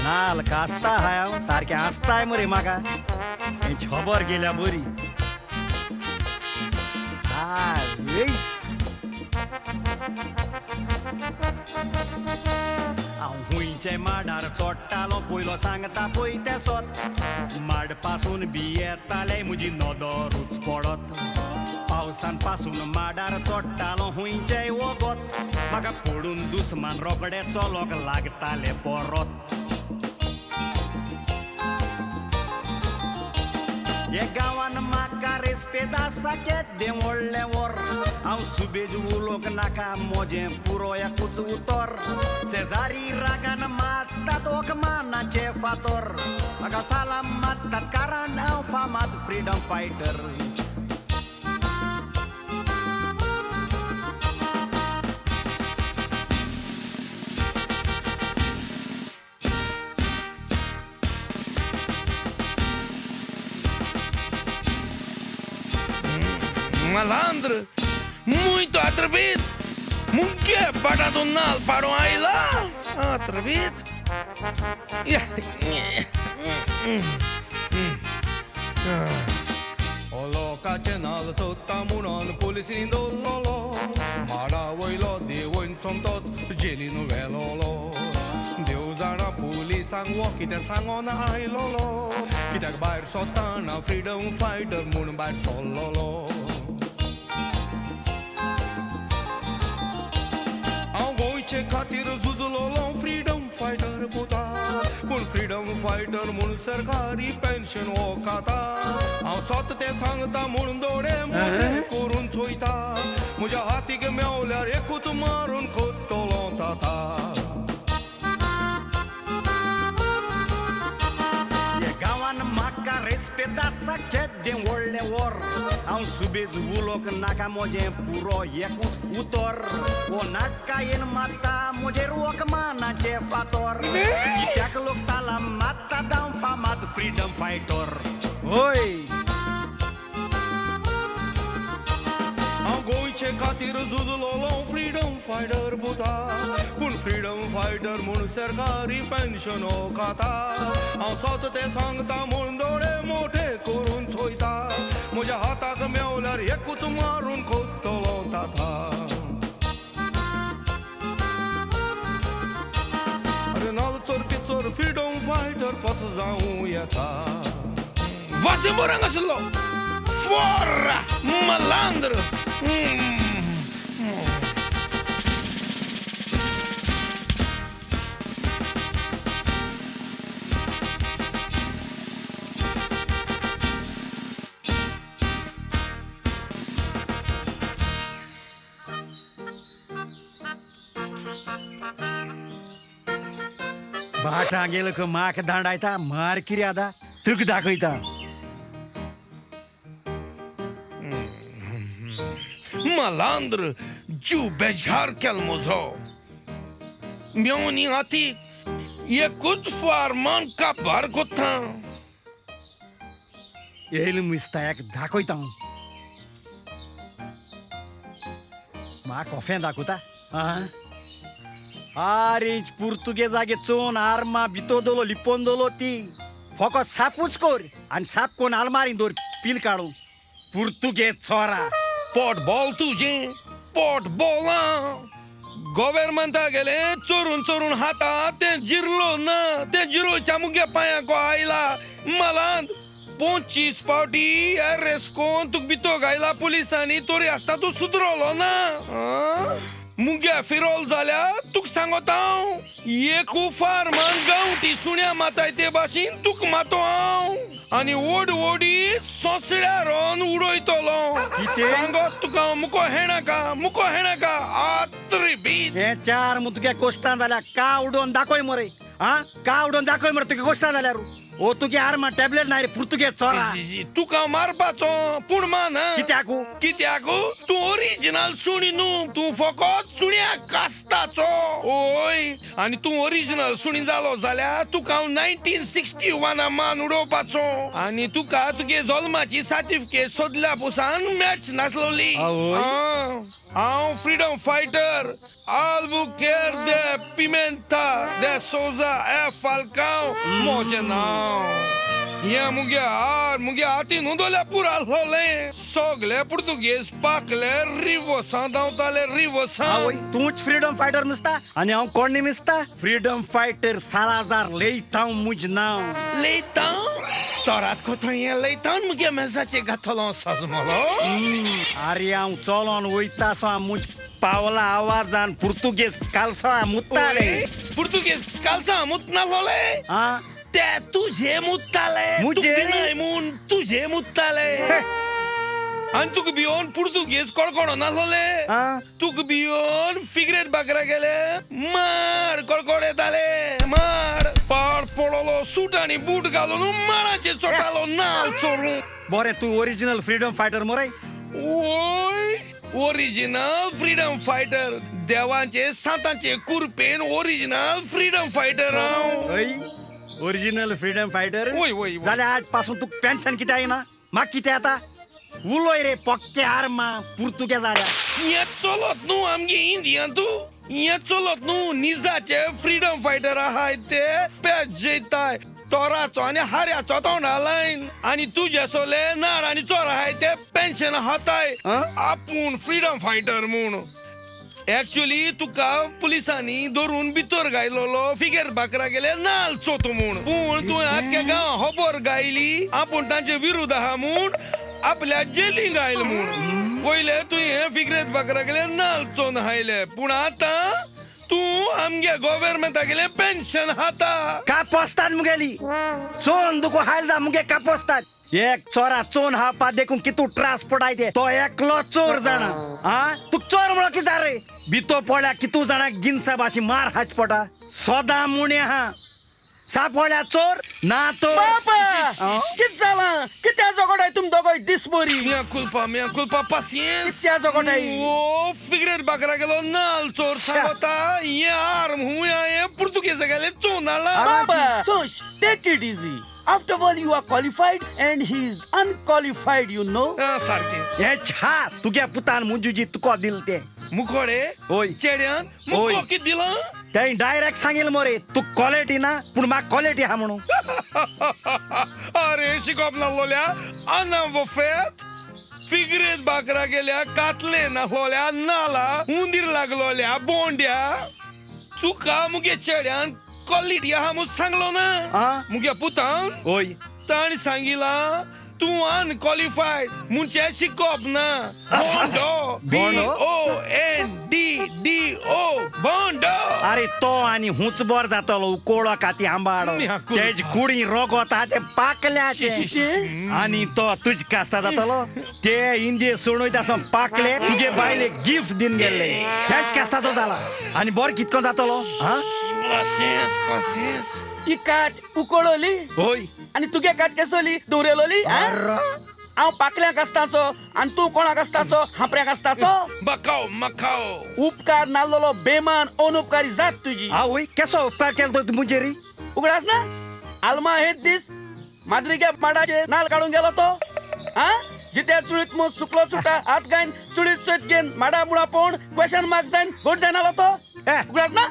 नाल कास्ता हाय सारखे आसताय मरे म्हाका हेची खबर गेल्या बरी हुंयचे माडार चोडटालो पयलो सांगता पळय ते सोत माड पासून बी येताले म्हजी नदरूच पडत पावसान पासून माडार चोडटालो हुंयचे वगत म्हाका पडून दुस्मान रोकडे चलोक लागताले परत हे गांवान म्हाका रेस्पेद आसा केदें व्हडलें वर हांव सुबेज उलोवंक नाका म्हजें पुरो एकूच उतर शेजारी रागान मात्तात ओकमानाचे फातर म्हाका सालाम मात्तात कारण हांव फामाद freedom fighter Malandro, muito atrevido. Munque para do nal para aí lá. Atrevido. Oloka chenal tota munan polisin dololo. Mara voilo de Winston tot jeli no velolo. Deus ana polisan walk the sangona ai lolo. Kitak bair sotana freedom fighter mun bair sololo. Ce खातीर झुजलोलो freedom fighter पुता पूण freedom fighter म्हूण सरकारी pension हो खाता हांव सोत ते सांगता म्हूण दोळे मोठे करून चोयता म्हज्या हातीक मेवल्यार एकूच मारून कोत्तलो ताता गांवान म्हाका रेस्पेद आसा केदें व्हडलें वर हांव सुबेज उलोवंक नाका म्हजें पुरो एकूच उतर हो नाटकायेन मात्ता म्हजेर ओकमानाचे फातर कित्याक लोक सालाम मात्तात हांव फामाद फ्रीडम फायटर होय हांव गोंयचे खातीर झुजलोलो फ्रीडम फायटर पुता पूण फ्रीडम फायटर म्हूण सरकारी पेन्शन हो खाता हांव सोत ते सांगता म्हूण दोळे मोठे करून चोयता म्हज्या हाताक मेवल्यार एकूच मारून कोत्तलो ताता अरे नाल चोरपी चोर फ्रीडम फायटर कसो जावं येता Você moranga solo. Fora, malandro. भाटा गेलो का म्हाका दांडायता मार कितें आतां तुका दाखयता Malandro, giù bejar quel mozo. Mioni ati, e cut farman kapar gotan. येईल मिस्तायाक दाखयता म्हाका कोफें दाखयता आरेंज पुर्तुगेजागे चोन आर्मा भितो दोलो लिपोन दोलो ती फकत सापूच कोर आनी साप कोण आलमारीन दवर पील काडून पुर्तुगेज छोरा Portbol तुझे, portbola. Governmenta गेले चोरून चोरून हाता ते जिरलो ना ते जिरोच्या मुगे पांयाक आयला मालांद 25 पावटी अरेस्ट कोन तुक भितो गायला पुलिसांनी तोरी आसता तूं सुदरलो ना मुगे फिरोल जाल्या तुक सांगता हांव एकू फार्मान गांवठी सुण्या माताय ते भाशेन तुक मातो हांव आनी ओड ओडी सोंसड्या रोवन उडयतलो सांगत तुका मुको हेणाका आत्री बीत हे चार मुतुगे कोश्टां जाल्या का उडोवन दाखय मरे का उडोवन दाखय मरे तुगे कोश्टां जाल्यार ओ तुगे आर्मा टॅबलेट ना रे पुर्तुगेज चोरा तुका मारपाचो पूण मान कित्याक तूं ओरिजिनल सुणी न्हू तूं फकत सुण्याक कास्ताचो ओय आनी तूं ओरिजिनल सुणी जालो जाल्यार तुका 1961 मान उडोवपाचो आनी तुका तुगे जल्माची सर्टिफिकेट सोदल्या पुसान मॅच नासलोली हांव freedom fighter Albuquerque, Pimenta, de Souza, Falcão, Mogenão. E mugia ati olha por alole. Sogle português, pakle, rivosan, dautale rivosan. आवय तूच फ्रीडम फायटर मिसता आणि हांव कोण न्ही मिसता फ्रीडम फायटर सालाजार लेयतांव मुज नांव Leitão? Torat cotonha leitão, mugia mensaje gatolon sazmolo. अरे हांव चलोन वयता सो मुज पावला आवाजान Portuguese कालसा मुत्ताले Português, calça, mutna lole. हा Te tuje mutale. Muje? Mun tuje mutale. Antuk bion português korkono na lole. हा Tuk bion figret bakra gele. Mar korkore dale. Mar. Par pololo sutani boot galo no marache chotalo nal choru. बरे तू original freedom fighter मरे Oi! Original freedom fighter. देवांचे सांतांचे कुरपेन original freedom fighter हांव. अय original freedom fighter वय, वय, वय. जाल्यार आज पासून तू पेन्शन कितें येना म्हाका कितें आता उलोय रे पक्के आर्मा पुर्तुगेजाल्या हे चलत न्हू आमगे इंडियान तू हे चलत न्हू निजाचे फ्रीडम फायटर आहाय ते पेज जैताय तोराचो आनी हाऱ्याचो तोंडा लायन आनी तुजे सोले नाड आनी चोर आहाय ते पेन्शन हाताय आपूण फ्रीडम फायटर म्हूण एक्चुअली तुका पुलिसांनी धरून भितर गायलोलो फिगर बाकरा गेले नाल चोतो म्हूण पूण तुवें आख्या गांव खबर गायली आपूण तांचे विरुद्ध आहा म्हूण आपल्या जेलींत आयल म्हूण पयले तुवें फिगरेत बाकरा गेले नाल चोन हायले पूण आतां तूं आमगे गव्हर्मेंटा पेन्शन हाता कापोसतात मुगेली चोन दुको हायल जा मुगे कापोसतात एक चोरा चोन हा पा देखून कितू त्रास पडायते तो एकलो चोर जाणा हा तू चोर म्हणो की जा रे भितो पडल्या कितू जाणा गिनसा बाशी मार हाच पडा सोदा मुणे हा सापडल्या चोर ना तो कित जाला कित्या जोगोडाय तुम दोगोय दिसबरी minha culpa paciência कित्या जोगोडाय ओ फिगरेत बाकरा गेलो नाल चोर सांगता हे आर्म हुया हे पुर्तुगेज गेले चोनाला Papa, Sosh, take it easy. After all, you are qualified and he is unqualified, you know. सारखे हे छा तुगे पुतान मुंजुजी तुको दिल ते मुखोडे ओय. चेड्यान ओय. मुखो कित दिला ते डायरेक्ट सांगेल मरे तू क्वालिटी ना पूण म्हाका क्वालिटी हा म्हणून अरे शिकोप नासलोल्या अनवफेत फिगरेत बाकरा गेल्या कातले नासलोल्या नाला हुंदीर लागलोल्या बोंड्या तुका मुगे चेड्यान क्वालिटी आहा म्हूण सांगलो ना आ? मुगे पुतान ओय ताणी सांगिला तू अनक्वालिफाईड मुंचे शिकोप ना बोंडो बोंडो? BONDDO बोंडो अरे तो आणि हुंच बोर जातलो उकोळो काती आंबाडो म्या कुलपा. तेज कुडी रोगोता ते पाकल्याचे शी, शी, शी. आणि तो तुझ कास्ता जातलो ते इंदे सोडून असं पाकले तुगे बायले गिफ्ट दिन गेले तेज कास्ता तो जाला आणि बोर कितको जातलो हा पासियन्स ही काट उकोळली होय आणि तुगे काट केसली दोरेलोली हांव पाकल्याक आसताचो आणि तू कोणाक आसताचो हांपऱ्याक आसताचो मकाव उपकार नासलोलो बेमान अनउपकारी जात तुजी हा होय केसो उपकार केलो तू मुंजेरी उगडास ना आलमा हेच दिस माद्रिके माडाचे नाल काढून गेलो तो हा जित्या चुळीत मग सुकलो चुटा हात गायन चुळीत चुळीत घेन माडा मुळा पोण क्वेश्चन मार्क जायन गोट जायन आलो तो उगडास ना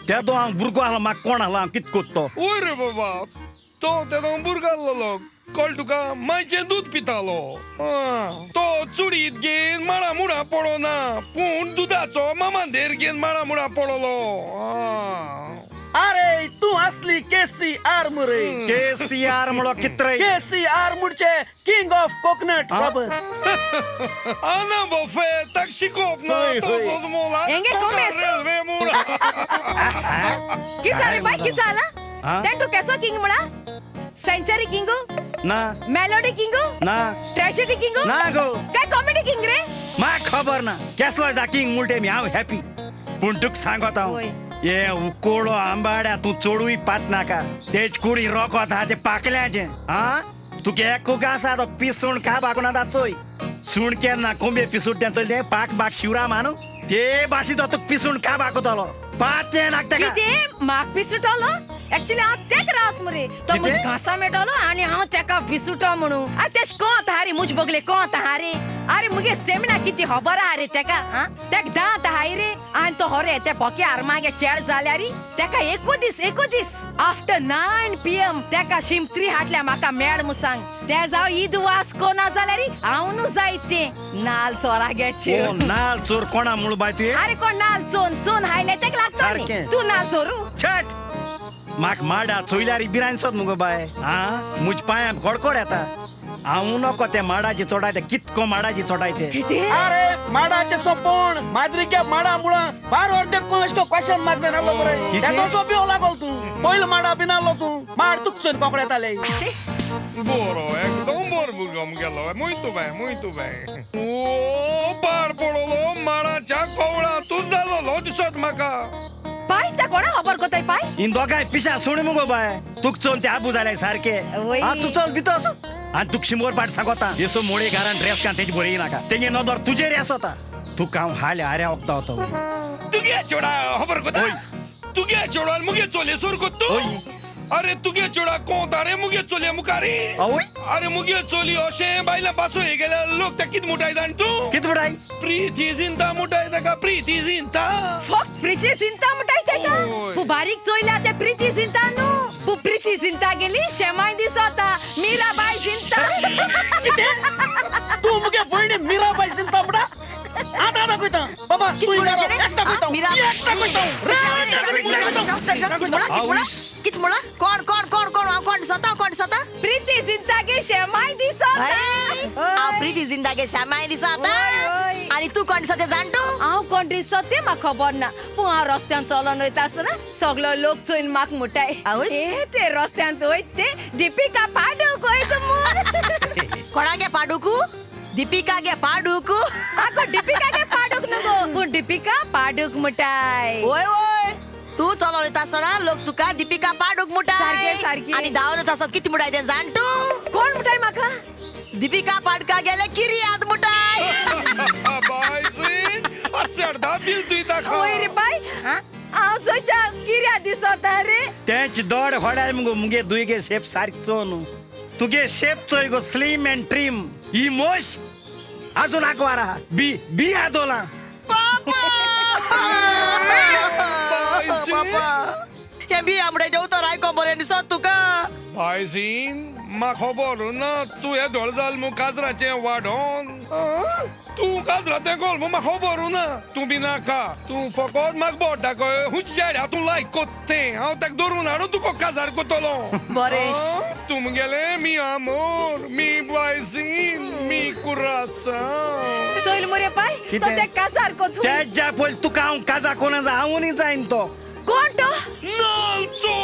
त्या तो हांव भुरगो आसलो म्हाका कोण आसलो हांव कित कोत्तो ओय रे बाबा तो तेदो बुरगाल्लो कळ तुका मायचें दूध पितालो तो चुडीत घेन माडा मुडा पडोना पूण दुधाचो मामांदेर घेन माडा मुडा पडलो अरे तू असली केसी आर्मरे केसीआर म्हणलो कितरे केसी आर्मुडचे king of coconut robbers Ana bofé, tak शिकोप ना होय, तो होय. सोजमोला Engel, come esse? Kisare bai kisala? Ah? Tentu keso king mula? Century kingu? ना Melody kingu? ना Tragedy kingu? ना गो काय comedy king रे? म्हाका खबर ना केसलो जा किंग मुलटे मी हांव हॅपी पूण तुका सांगत हांव होय. ये उकोळो आंबाड्या तू चोडूय पात नाका तेज कुडी रोकोत हा ते पाकल्याचे हा तुका एक आसा तो पिसूण खा बाकून आतां चोय सुण केन्ना कोंबे पिसूट तें पाक बाक शिवरा मानू ते भाशी तो तुका पिसूण खा बाकोतलो पाते नाक ताका किती माग पिसुटलो ऍक्च्युली हांव तेक रावत मरे तो कितें? म्हज घासा मेटलो आनी हांव तेका विसुटो म्हणून अरे तेश कोत हा रे मुज बगले कोत हा रे अरे मुगे स्टेमिना किती खबर हा रे तेका हा तेक दांत हाय रे आनी तो हरे ते पोक्यार मागे चेड जाल्या रे तेका एको दीस आफ्टर 9 PM तेका शिमत्री हाटल्या म्हाका मेळ मु सांग ते जाव ईद वास कोना जाल्या रे हांव न्हू जायत ते नाल चोरा घेचे ओ नाल चोर कोणा मुळ बाय तुये अरे कोण नाल चोन हायले तेक लागतो सारकें. तू नाल चोरू छट म्हाक माडा चोयल्यारी बिरांसोत मुगो बाय हा मुज पांयां कडकोड येता हांव नको ते माडाची चोडायते कितको माडाची चोडायते कितें अरे माडाचे सोपोण माद्रिक्या माडा मुळा बार अर्धे कोणेशको क्वेश्चन मार्क जाय नालो बरे कितें? त्याचो सोप्यो लागल तू पयलो माडा बिनालो तू माड तुकचोन कोकडे ताले Boro, एकदम बोर भुरगम गेलो muito bem. ओ पार पडलो माडाच्या कवळा तू जालो दिसत म्हाका पाय त्या कोणा खबर कोताय पाय इन दोगांय पिशा सुण मुगो बाय तुक चोन ते आबू जाल्याय सारखे वय. हा तू चल भितोस आनी तुक शिमोर पाट सांगोता येसो मोळे घारान ड्रेस का तेजी बरी नाका तेगे नदर तुजे रेस होता तुका हांव हाल्या आऱ्या ओगता होतो तुगे चोडा खबर कोता तुगे चोडा मुगे चोले सोर कोत्तू ओय. अरे तुगे चोडा कोंता रे मुगे चोले मुखारी आवय अरे मुगे चोली अशे बायला पासो हे गेल्या लोक त्या कित मुठाय जाण तू कित बडाय प्रीती जिंता मुठाय ताका प्रीती जिंता फक्त प्रीती सिंता म्हणटाय तेका ओय. तू बारीक चोयल्या ते प्रीती सिंता न्हू तू प्रीती सिंता गेली शेमाय दिसता मीराबाई सिंता तू मुगे भयणी मीराबाई सिंता म्हणा आता दाखयता बाबा तू एकटा कोयता कित म्हणा कोण स्वता प्रीती सिंता गे शेमाय दिसता हांव प्रीती जिंदागे श्यामाय दिसा ओय, ओय. आणि तू कोण दिसा ते जाणटू हांव कोण दिसता ते म्हाका खबर ना पूण हांव रस्त्यान चलोन वयता आसतना सगलो लोक चोयन म्हाका मुटाय आवयस? ते रस्त्यान वयत ते दीपिका पाडूक वयत म्हूण कोणागे पाडूकू दीपिका गे पाडूकू आगो दीपिका गे पाडूक न्हू पूण दीपिका पाडूक मुटाय ओय ओय तू चलोन येता आसतना लोक तुका दीपिका पाडूक मुटाय सारके. आणि धांवन येता आसतना किती मुटाय ते जाणटू कोण मुटाय म्हाका दीपिका पाडका गेले किरियात मुटाय बायजी अस्याडा दिल तुई ताका वय रे बाय हांव चोयच्या किऱ्या दिसता रे तेच दोड खोडाय मुगो मुगे दुयगे शेप सारकी चोन तुगे शेप चोय गो स्लिम एंड ट्रिम ही मोश अजून आकवारा बी आदोला हे बी आमडे देवतो रायको बरें दिसत तुका बायजीन म्हाका खबर ना तू हे धोळ जाल मु काजराचे वाडोन तू काजराचे गोल म्हाका खबर ना तू बी नाका तू फकत म्हाका बोट दाखय हुंच्या तू लायक कोत्ते हांव ताका धरून हाडून तुका काजार कोतलो बरें तुमगेले मी आमोर मी बायजीन मी कुरासा चोयल मरे पाय तो कितें? ते काजार कोत तेच जा पयल तुका हांव काजा कोणा जा हांवूनी जायन तो कोण तो नालचो